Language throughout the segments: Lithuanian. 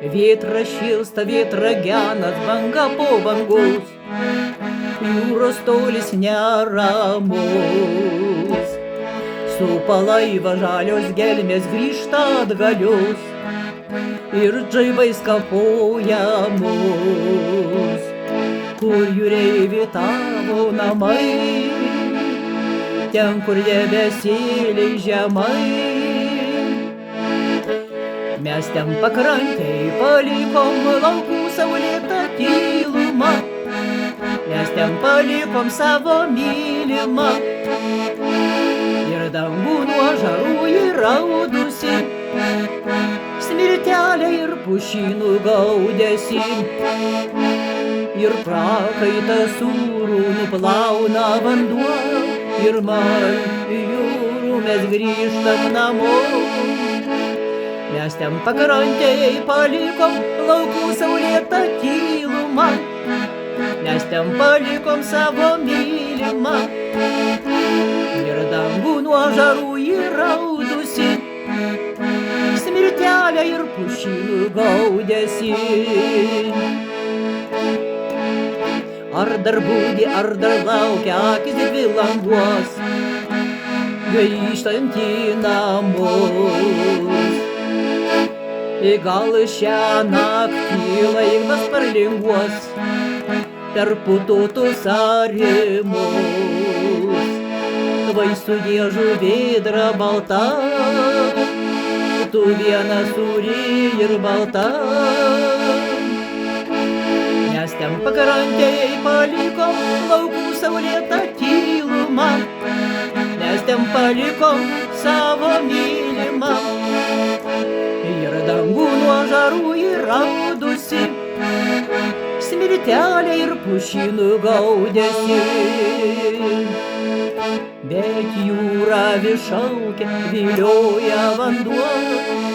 Vėtra šilsta, vėtra genas, banga po bangos, jūros tolis neramus. Su palaiva žalios gelmės grįžta atgalios ir džaibais kapoja mus. Kur jūreivi tavo namai, ten kur debesėliai žemai. Mes ten pakrantei palikom laukų saulėtą tylumą, mes ten palikom savo mylimą. Ir dangų nuo žarų įraudusi, smirtelę ir pušynų gaudėsi. Ir prakaitą sūrų nuplauna vanduo, ir man jūrų mes grįžtam namo. Mes ten pakrantei palikom laukų saulėtą tylumą, mes ten palikom savo mylimą. Ir dangų nuo žarų įraudusi, smirtelę ir pušynų gaudėsi. Ar dar būdi, ar dar laukia akis dvi languos, grįžtant į namus. Gal šią naktį laivas parlinguos per putotus arimus. Vaistų dėžų vėdra balta, tu viena sūri ir balta. Mes ten pakrantei palikom laukų saulėtą tylumą, mes ten palikom savo mylimą. Ir dangų nuo žarų įraudusi, smirtelę ir pušynų gaudėsi. Bet jūra vis šaukia, vilioja vanduo,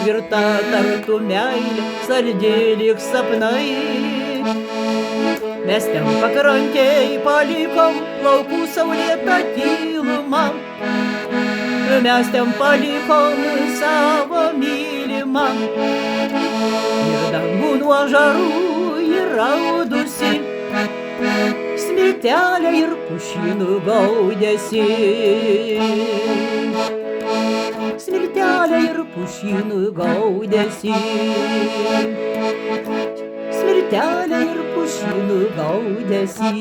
tvirta tartu meilė, saldi lyg sapnai. Mes ten pakrantei palikom laukų saulėtą tylumą, mes ten palikom savo mylimą. Ir dangų nuo žarų įraudusi, smirtelę ir pušynų gaudėsi. Smirtelę ir pušynų gaudėsi. Smirtelę ir pušynų gaudėsi.